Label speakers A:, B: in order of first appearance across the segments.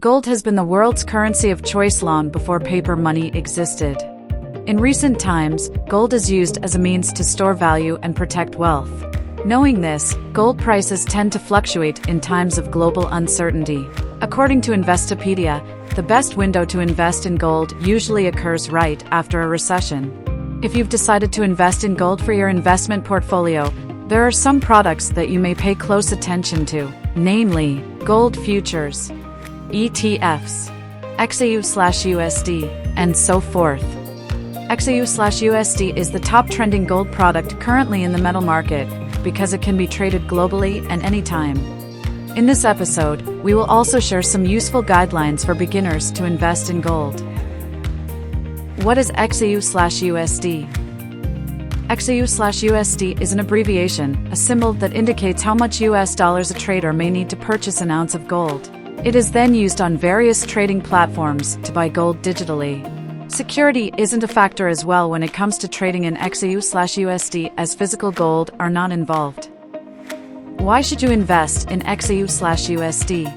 A: Gold has been the world's currency of choice long before paper money existed. In recent times, gold is used as a means to store value and protect wealth. Knowing this, gold prices tend to fluctuate in times of global uncertainty. According to Investopedia, the best window to invest in gold usually occurs right after a recession. If you've decided to invest in gold for your investment portfolio, there are some products that you may pay close attention to, namely, gold futures, ETFs, XAU/USD, and so forth. XAU/USD is the top trending gold product currently in the metal market because it can be traded globally and anytime. In this episode, we will also share some useful guidelines for beginners to invest in gold. What is XAU/USD? XAU/USD is an abbreviation, a symbol that indicates how much US dollars a trader may need to purchase an ounce of gold. It is then used on various trading platforms to buy gold digitally. Security isn't a factor as well when it comes to trading in XAU/USD, as physical gold are not involved. Why should you invest in XAU/USD?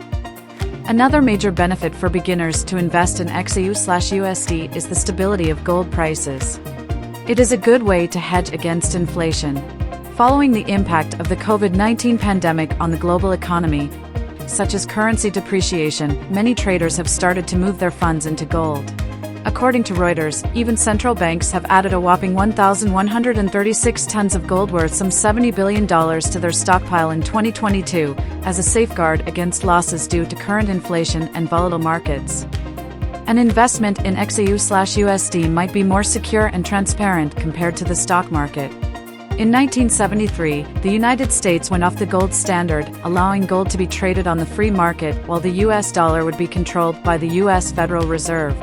A: Another major benefit for beginners to invest in XAU/USD is the stability of gold prices. It is a good way to hedge against inflation. Following the impact of the COVID-19 pandemic on the global economy, such as currency depreciation, many traders have started to move their funds into gold. According to Reuters, even central banks have added a whopping 1,136 tons of gold worth some $70 billion to their stockpile in 2022 as a safeguard against losses due to current inflation and volatile markets. An investment in XAU/USD might be more secure and transparent compared to the stock market. In 1973, the United States went off the gold standard, allowing gold to be traded on the free market while the US dollar would be controlled by the US Federal Reserve.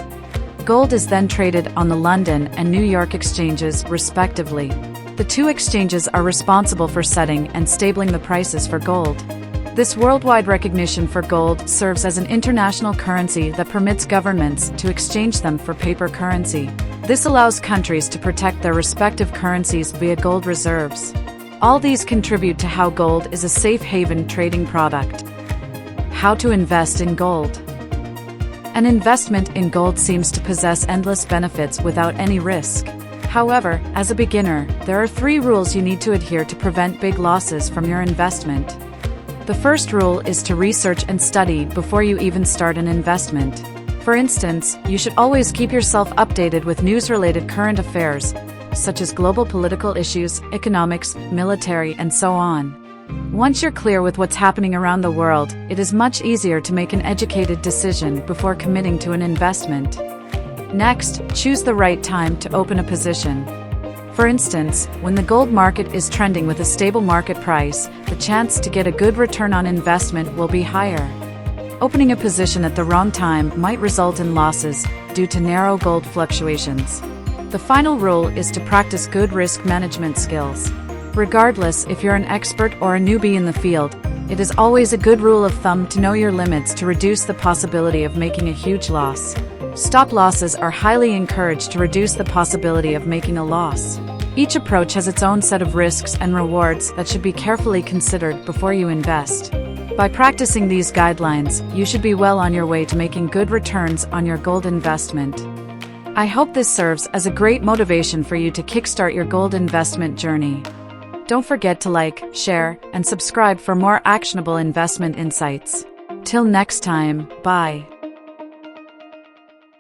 A: Gold is then traded on the London and New York exchanges, respectively. The two exchanges are responsible for setting and stabling the prices for gold. This worldwide recognition for gold serves as an international currency that permits governments to exchange them for paper currency. This allows countries to protect their respective currencies via gold reserves. All these contribute to how gold is a safe haven trading product. How to invest in gold. An investment in gold seems to possess endless benefits without any risk. However, as a beginner, there are 3 rules you need to adhere to prevent big losses from your investment. The first rule is to research and study before you even start an investment. For instance, you should always keep yourself updated with news-related current affairs, such as global political issues, economics, military, and so on. Once you're clear with what's happening around the world, it is much easier to make an educated decision before committing to an investment. Next, choose the right time to open a position. For instance, when the gold market is trending with a stable market price, the chance to get a good return on investment will be higher. Opening a position at the wrong time might result in losses due to narrow gold fluctuations. The final rule is to practice good risk management skills. Regardless if you're an expert or a newbie in the field, it is always a good rule of thumb to know your limits to reduce the possibility of making a huge loss. Stop losses are highly encouraged to reduce the possibility of making a loss. Each approach has its own set of risks and rewards that should be carefully considered before you invest. By practicing these guidelines, you should be well on your way to making good returns on your gold investment. I hope this serves as a great motivation for you to kickstart your gold investment journey. Don't forget to like, share, and subscribe for more actionable investment insights. Till next time, bye.